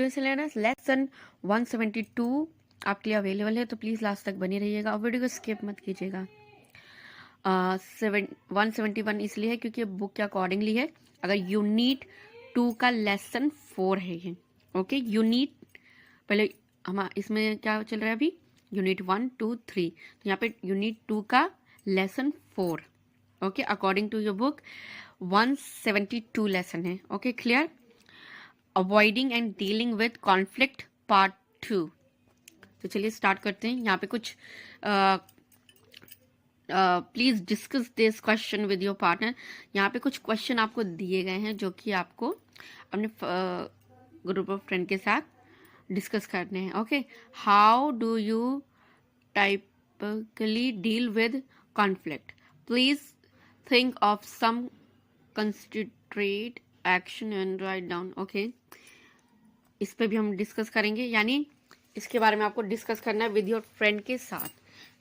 Students learners, lesson 172 आपके लिए available है, तो प्लीज़ लास्ट तक बने रहिएगा और वीडियो को स्किप मत कीजिएगा। 171 इसलिए है क्योंकि बुक के अकॉर्डिंगली है। अगर यूनिट 2 का लेसन 4 है ये, ओके। यूनिट पहले हम इसमें क्या चल रहा है अभी, यूनिट 1 2 3, तो यहाँ पे यूनिट 2 का lesson 4, okay, according to your book 172 lesson है, okay, clear. Avoiding and dealing with conflict part 2। तो चलिए स्टार्ट करते हैं। यहाँ पे कुछ please discuss this question with your partner. यहाँ पे कुछ क्वेश्चन आपको दिए गए हैं जो कि आपको अपने ग्रुप ऑफ फ्रेंड के साथ डिस्कस करने हैं, okay. How do you typically deal with conflict? Please think of some considerate action and write down, okay. इस पे भी हम डिस्कस करेंगे, यानी इसके बारे में आपको डिस्कस करना है विद योर फ्रेंड के साथ,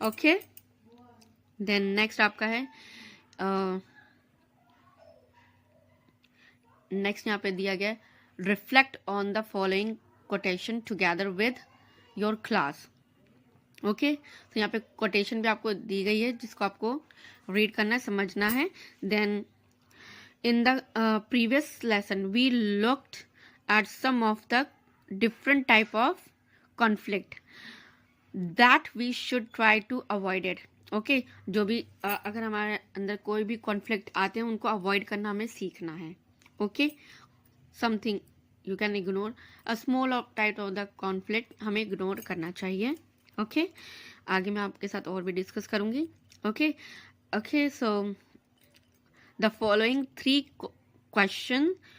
ओके। देन नेक्स्ट आपका है नेक्स्ट यहाँ पे दिया गया reflect on the following quotation together with your class, okay. तो यहाँ पे कोटेशन भी आपको दी गई है जिसको आपको रीड करना है, समझना है। Then in the previous lesson we looked at some of the different type of conflict that we should try to avoid it, okay। जो भी अगर हमारे अंदर कोई भी कॉन्फ्लिक्ट आते हैं उनको अवॉइड करना हमें सीखना है, okay. Something you can ignore, a small type of the conflict हमें इग्नोर करना चाहिए, ओके। आगे मैं आपके साथ और भी डिस्कस करूंगी, okay okay. So the following 3 questions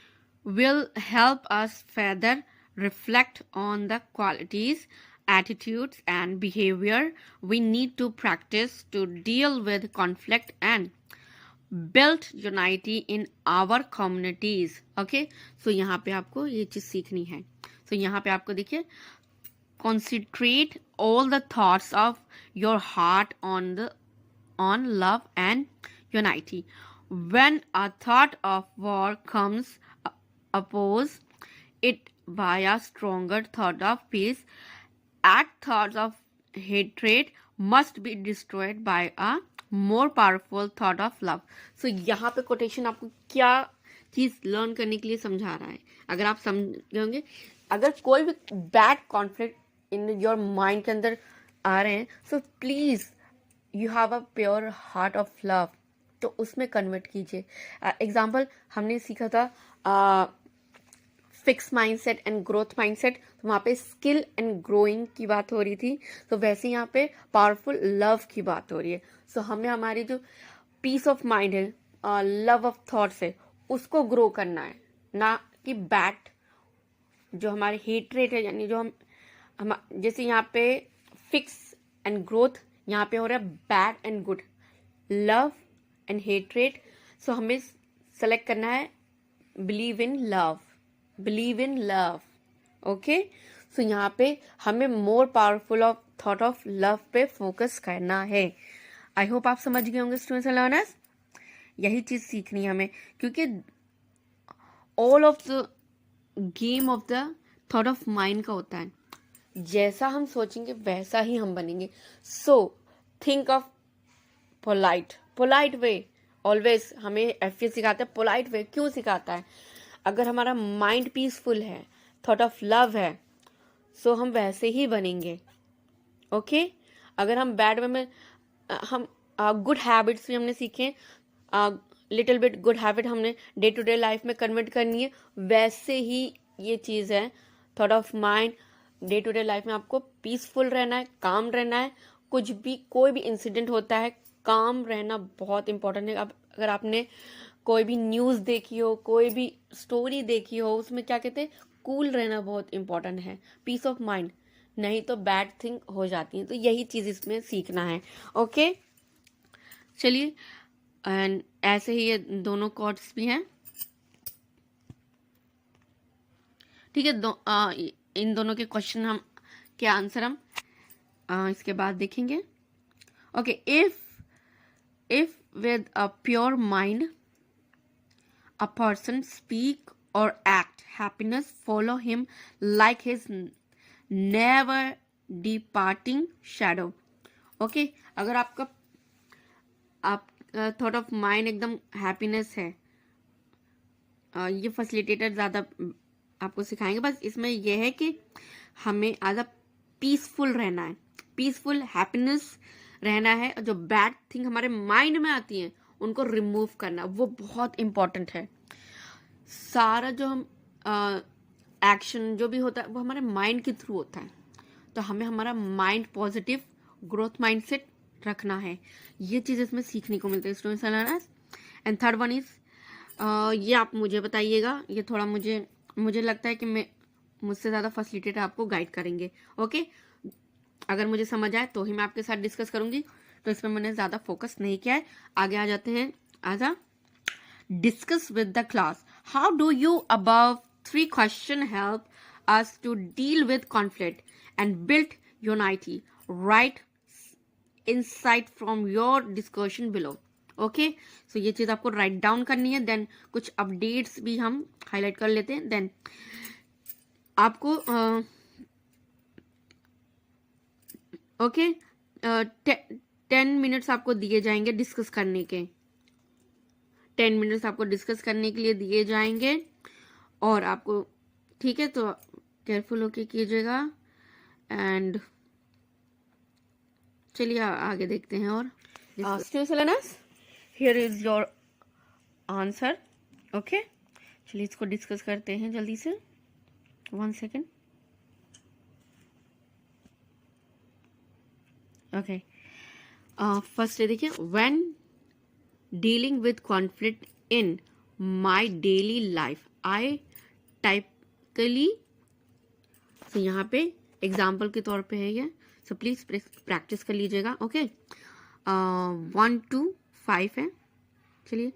will help us further reflect on the qualities, attitudes, and behavior we need to practice to deal with conflict and build unity in our communities, okay। so यहाँ पे आपको ये चीज सीखनी है। so यहाँ पे आपको देखिए, concentrate all the thoughts of your heart on love and unity. When a thought of war comes, oppose it by a stronger thought of peace. Thoughts of hatred must be destroyed by a more powerful thought of love. So यहाँ पे quotation आपको क्या चीज learn करने के लिए समझा रहा है, अगर आप समझ होंगे। अगर कोई भी bad conflict in your mind के अंदर आ रहे हैं, so please you have a pure heart of love, तो उसमें कन्वर्ट कीजिए। एग्जाम्पल हमने सीखा था fix mindset and growth mindset, तो वहाँ पे स्किल एंड ग्रोइंग की बात हो रही थी, तो वैसे यहाँ पे पावरफुल लव की बात हो रही है। सो हमें हमारी जो पीस ऑफ माइंड है, लव ऑफ थॉट्स है, उसको ग्रो करना है, ना कि बैड जो हमारे हेटरेट है, यानी जो हम जैसे यहाँ पे फिक्स एंड ग्रोथ, यहाँ पे हो रहा है bad and good, love and hatred. So हमें सेलेक्ट करना है believe in love, believe in love, okay. So यहाँ पे हमें more powerful of thought of love पे फोकस करना है। आई होप आप समझ गए होंगे स्टूडेंट्स एंड लर्नर्स, यही चीज सीखनी है हमें, क्योंकि all of the game of the thought of mind का होता है, जैसा हम सोचेंगे वैसा ही हम बनेंगे। So think of polite way, always हमें एफए सिखाता है पोलाइट वे। क्यों सिखाता है? अगर हमारा माइंड पीसफुल है, थॉट ऑफ लव है, सो हम वैसे ही बनेंगे, ओके। अगर हम बैड वे में, हम गुड हैबिट्स भी हमने सीखे, लिटिल बिट गुड हैबिट हमने डे टू डे लाइफ में कन्वर्ट करनी है, वैसे ही ये चीज है thought of mind. Day to day life में आपको पीसफुल रहना है, काम रहना है, कुछ भी कोई भी इंसिडेंट होता है, काम रहना बहुत इंपॉर्टेंट है। अब अगर आपने कोई भी न्यूज देखी हो, कोई भी स्टोरी देखी हो, उसमें क्या कहते हैं, कूल रहना बहुत इंपॉर्टेंट है, पीस ऑफ माइंड, नहीं तो बैड थिंग हो जाती है। तो यही चीज इसमें सीखना है, ओके। चलिए, एंड ऐसे ही ये दोनों कोट्स भी हैं, ठीक है। इन दोनों के क्वेश्चन हम के आंसर हम इसके बाद देखेंगे, okay. If with a pure mind a person speak or act, happiness follow him like his never departing shadow. Okay, अगर आपका थॉट ऑफ माइंड एकदम हैप्पीनेस है, ये फैसिलिटेटर ज़्यादा आपको सिखाएंगे। बस इसमें यह है कि हमें एज अ पीसफुल रहना है, पीसफुल हैप्पीनेस रहना है। जो बैड थिंग हमारे माइंड में आती हैं उनको रिमूव करना, वो बहुत इंपॉर्टेंट है। सारा जो हम एक्शन जो भी होता है वो हमारे माइंड के थ्रू होता है, तो हमें हमारा माइंड पॉजिटिव ग्रोथ माइंडसेट रखना है। ये चीज़ इसमें सीखने को मिलती है students. And third one is, ये आप मुझे बताइएगा, ये थोड़ा मुझे लगता है कि मुझसे ज़्यादा फैसिलिटेटर आपको गाइड करेंगे। ओके, अगर मुझे समझ आए तो ही मैं आपके साथ डिस्कस करूंगी, तो इसमें मैंने ज़्यादा फोकस नहीं किया है। आगे आ जाते हैं। आजा discuss with the class, how do you above 3 question help us to deal with conflict and build unity? Write insight from your discussion below. Okay, so ये चीज आपको राइट डाउन करनी है। देन कुछ अपडेट्स भी हम हाईलाइट कर लेते हैं। देन आपको ओके 10 मिनट्स आपको दिए जाएंगे डिस्कस करने के। 10 मिनट्स आपको डिस्कस करने के लिए दिए जाएंगे, और आपको ठीक है तो केयरफुल होके कीजिएगा। एंड चलिए आगे देखते हैं। और here is your answer. Okay, चलिए इसको डिस्कस करते हैं जल्दी से। 1 सेकेंड। ओके, फर्स्ट देखिए, when dealing with conflict in my daily life I typically, तो यहाँ पे एग्जाम्पल के तौर पे है ये, सो प्लीज प्रैक्टिस कर लीजिएगा। ओके, 1 to 5 है। चलिए,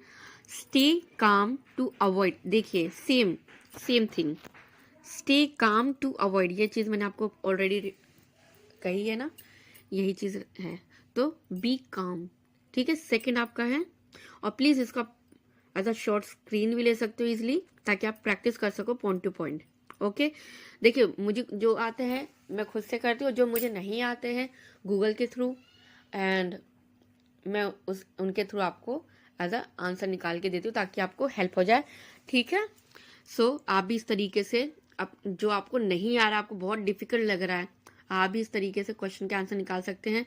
स्टे काम टू अवॉइड, देखिए same thing, stay calm to avoid, ये चीज मैंने आपको ऑलरेडी कही है ना, यही चीज है। तो बी काम, ठीक है। सेकंड आपका है, और प्लीज इसको आप एज अ शॉर्ट स्क्रीन भी ले सकते हो इजिली, ताकि आप प्रैक्टिस कर सको पॉइंट टू पॉइंट। ओके, देखिए मुझे जो आते हैं मैं खुद से करती हूँ, जो मुझे नहीं आते हैं गूगल के थ्रू, एंड मैं उनके थ्रू आपको एज अ आंसर निकाल के देती हूँ, ताकि आपको हेल्प हो जाए। ठीक है, सो आप भी इस तरीके से जो आपको नहीं आ रहा, आपको बहुत डिफिकल्ट लग रहा है, आप भी इस तरीके से क्वेश्चन के आंसर निकाल सकते हैं।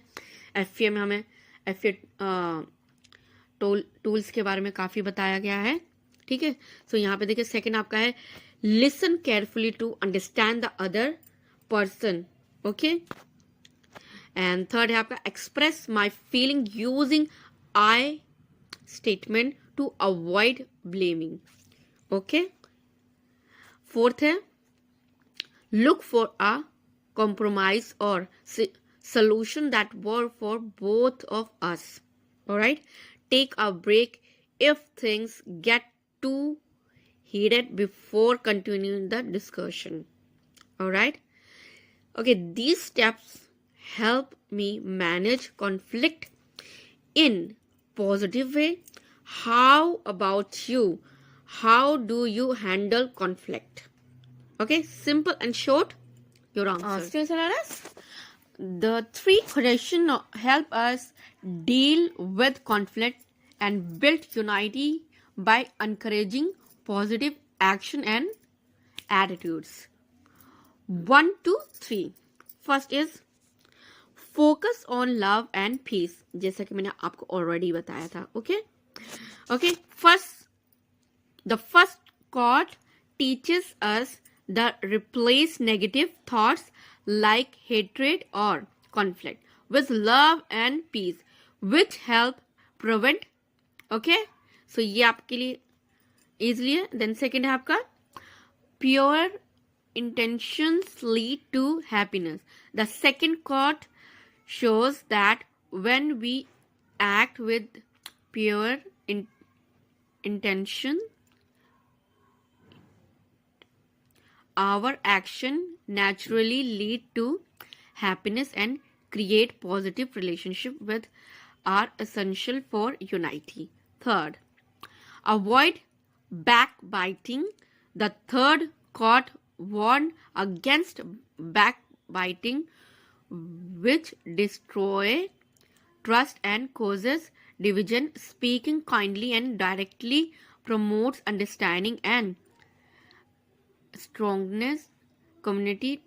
FA में हमें FA टूल्स के बारे में काफ़ी बताया गया है। ठीक है, सो यहाँ पे देखिए सेकंड आपका है, listen carefully to understand the other person. Okay, and third है आपका, express my feeling using I statement to avoid blaming. Okay, fourth है, look for a compromise or solution that work for both of us. All right, take a break if things get too heated before continuing the discussion. All right, okay, these steps help me manage conflict in positive way. How about you? How do you handle conflict? Okay, simple and short, your answer. The 3 questions help us deal with conflict and build unity by encouraging positive action and attitudes. 1 to 3. First is focus on love and peace, जैसा कि मैंने आपको already बताया था. Okay. The first quote teaches us that replace negative thoughts like hatred or conflict with love and peace, which help prevent. Okay, so ये आपके लिए easily है. Then second है आपका, pure intentions lead to happiness. The second quote shows that when we act with pure intention, our action naturally lead to happiness and create positive relationship with are essential for unity. Third, avoid backbiting. The third court warned against backbiting, which destroy trust and causes division. Speaking kindly and directly promotes understanding and strongness community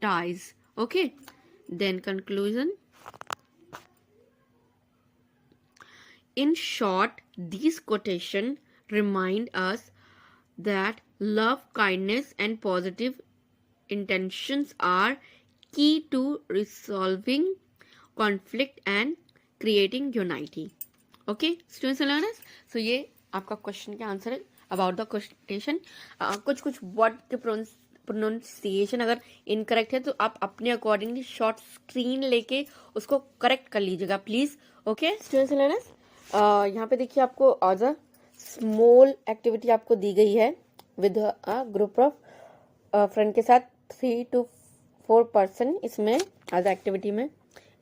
ties. Okay, then conclusion. In short, these quotations remind us that love, kindness, and positive intentions are key to resolving conflict and creating unity. Okay, students and learners, so ये आपका question का answer है about the question. कुछ word के pronunciation अगर incorrect है तो आप अपने अकॉर्डिंगली शॉर्ट स्क्रीन लेके उसको करेक्ट कर लीजिएगा please. Okay students and learners, यहाँ पे देखिए आपको एज अ स्मॉल एक्टिविटी आपको दी गई है with a group of friend के साथ 3 to 4 पर्सन इसमें एज एक्टिविटी में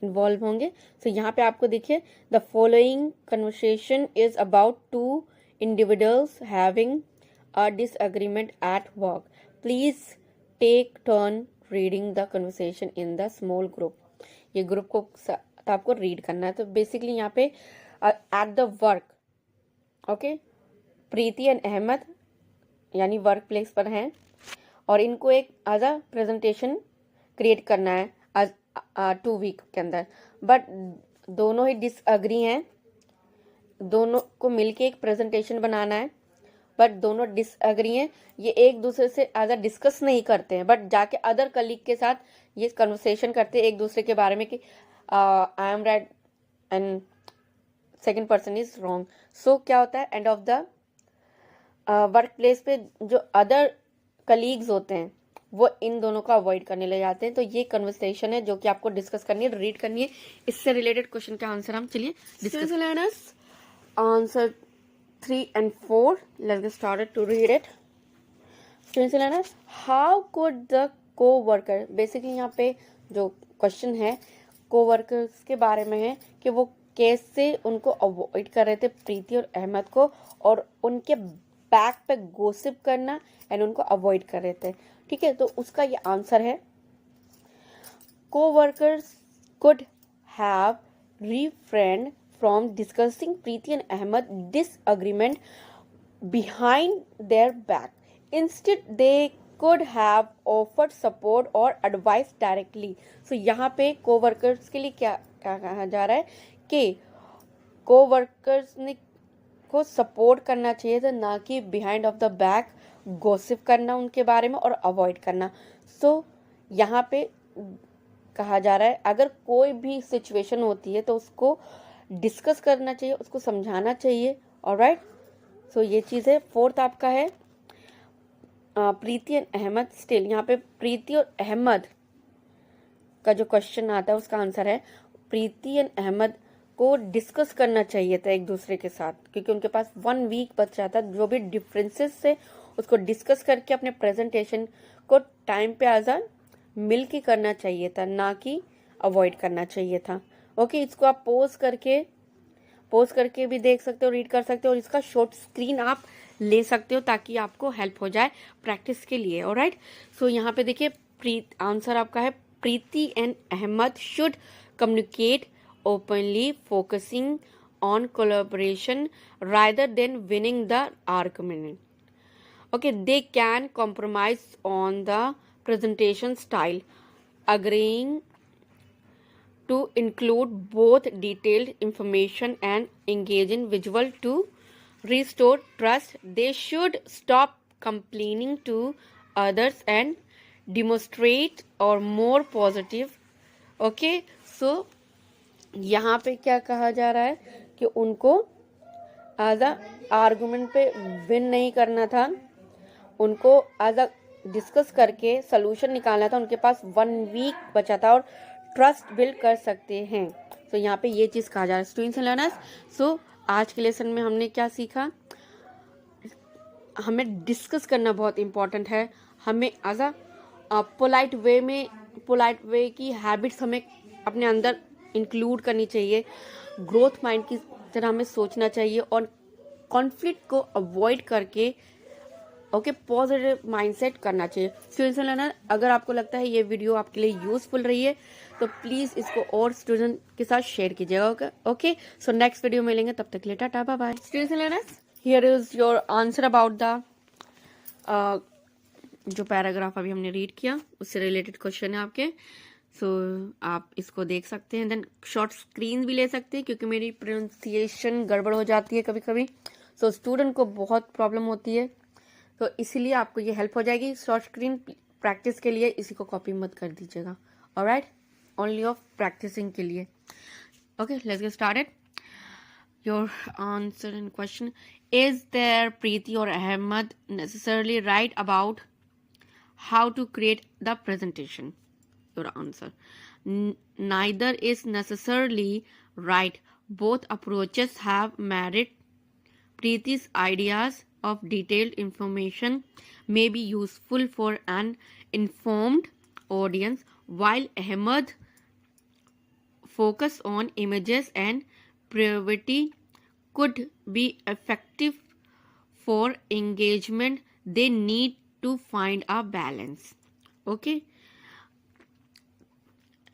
इन्वॉल्व होंगे. सो यहाँ पे आपको देखिए the following conversation is about 2 individuals having a disagreement at work. Please take turn reading the conversation in the small group. ये ग्रुप को आपको रीड करना है. तो बेसिकली यहाँ पे at the work, okay, Preeti and Ahmed यानी वर्क प्लेस पर हैं और इनको एक एज अ प्रेजेंटेशन क्रिएट करना है आज 2 वीक के अंदर. बट दोनों ही डिसअग्री हैं, दोनों को मिलके एक प्रेजेंटेशन बनाना है बट दोनों डिसअग्री हैं. ये एक दूसरे से एज अ डिस्कस नहीं करते हैं बट जाके अदर कलीग के साथ ये कन्वर्सेशन करते हैं एक दूसरे के बारे में कि I am right and second person is wrong. So क्या होता है end of the workplace पे जो अदर कलीग्स होते हैं वो इन दोनों को अवॉइड करने लग जाते हैं. तो ये कन्वर्सेशन है जो कि आपको डिस्कस करनी है, रीड करनी है. इससे रिलेटेड क्वेश्चन का आंसर हम चलिए discuss learners. Answer 3 and 4. Let's get started to read it. Students and learners, how could the co-worker, basically यहाँ पे जो क्वेश्चन है co-workers के बारे में है कि वो कैसे उनको अवॉइड कर रहे थे प्रीति और अहमद को और उनके बैक पे गोसिप करना एंड उनको अवॉइड कर रहे थे. ठीक है, तो उसका ये आंसर है co-workers could have refrained from discussing Preeti and Ahmed disagreement behind their back. Instead, they could have offered support or advice directly. So यहाँ पे co-workers के लिए क्या कहा जा रहा है कि co-workers ने को सपोर्ट करना चाहिए था, ना कि behind of the back gossip करना उनके बारे में और अवॉइड करना. सो यहाँ पे कहा जा रहा है अगर कोई भी सिचुएशन होती है तो उसको डिस्कस करना चाहिए, उसको समझाना चाहिए. ऑलराइट, सो ये चीज़ है. 4th आपका है प्रीति एंड अहमद. स्टिल यहाँ पे प्रीति और अहमद का जो क्वेश्चन आता है उसका आंसर है प्रीति एंड अहमद को डिस्कस करना चाहिए था एक दूसरे के साथ क्योंकि उनके पास 1 वीक बचा था. जो भी डिफरेंसेस से उसको डिस्कस करके अपने प्रेजेंटेशन को टाइम पे आजा मिल के करना चाहिए था, ना कि अवॉइड करना चाहिए था. ओके, इसको आप पोज करके भी देख सकते हो, रीड कर सकते हो और इसका शॉर्ट स्क्रीन आप ले सकते हो ताकि आपको हेल्प हो जाए प्रैक्टिस के लिए. ऑलराइट, सो यहाँ पे देखिए आंसर आपका है Preeti and Ahmed should communicate openly focusing on collaboration rather than winning the argument. Okay, they can compromise on the presentation style, agreeing to include both detailed information and engaging visual to restore trust. They should stop complaining to others and demonstrate or more positive. Okay, so यहाँ पे क्या कहा जा रहा है कि उनको as a argument पे विन नहीं करना था, उनको एज अ डिस्कस करके सोल्यूशन निकालना था. उनके पास 1 वीक बचा था और ट्रस्ट बिल्ड कर सकते हैं. तो यहाँ पे ये चीज़ कहा जा रहा है स्टूडेंट्स एंड लर्नर्स. सो आज के लेसन में हमने क्या सीखा, हमें डिस्कस करना बहुत इम्पॉर्टेंट है. हमें एज अ पोलाइट वे की हैबिट्स हमें अपने अंदर इंक्लूड करनी चाहिए. ग्रोथ माइंड की तरह हमें सोचना चाहिए और कॉन्फ्लिक्ट को अवॉइड करके ओके, पॉजिटिव माइंडसेट करना चाहिए। स्टूडेंट्स एंड लर्नर, अगर आपको लगता है ये वीडियो आपके लिए यूजफुल रही है तो प्लीज इसको और स्टूडेंट के साथ शेयर कीजिएगा। ओके, सो नेक्स्ट वीडियो मिलेंगे, तब तक के लिए tata bye bye. Students and learners, here is your answer about the जो पैराग्राफ अभी हमने रीड किया उससे रिलेटेड क्वेश्चन है आपके। सो आप इसको देख सकते हैं, देन शॉर्ट स्क्रीन भी ले सकते हैं क्योंकि मेरी प्रोनाउंसिएशन गड़बड़ हो जाती है कभी कभी। सो स्टूडेंट को बहुत प्रॉब्लम होती है, तो इसीलिए आपको ये हेल्प हो जाएगी। शॉर्ट स्क्रीन प्रैक्टिस के लिए इसी को कॉपी मत कर दीजिएगा, ऑलराइट, ओनली ऑफ प्रैक्टिसिंग के लिए। Okay, let's get started. Your answer and question, is there Preeti और Ahmed necessarily right about how to create the presentation? Your answer, neither is necessarily right. Both approaches have merit. Preeti's ideas of detailed information may be useful for an informed audience, while Ahmed focus on images and brevity could be effective for engagement. They need to find a balance. Okay,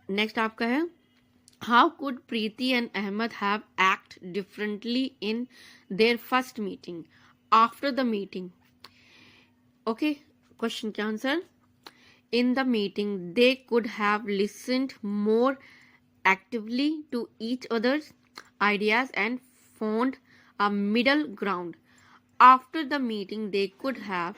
next आपका है, how could Preeti and Ahmed have act differently in their first meeting? After the meeting, okay, question का answer, in the meeting they could have listened more actively to each other's ideas and found a middle ground. After the meeting, they could have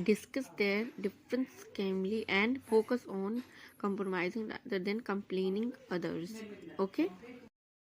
discussed their differences calmly and focus on compromising rather than complaining others. Okay.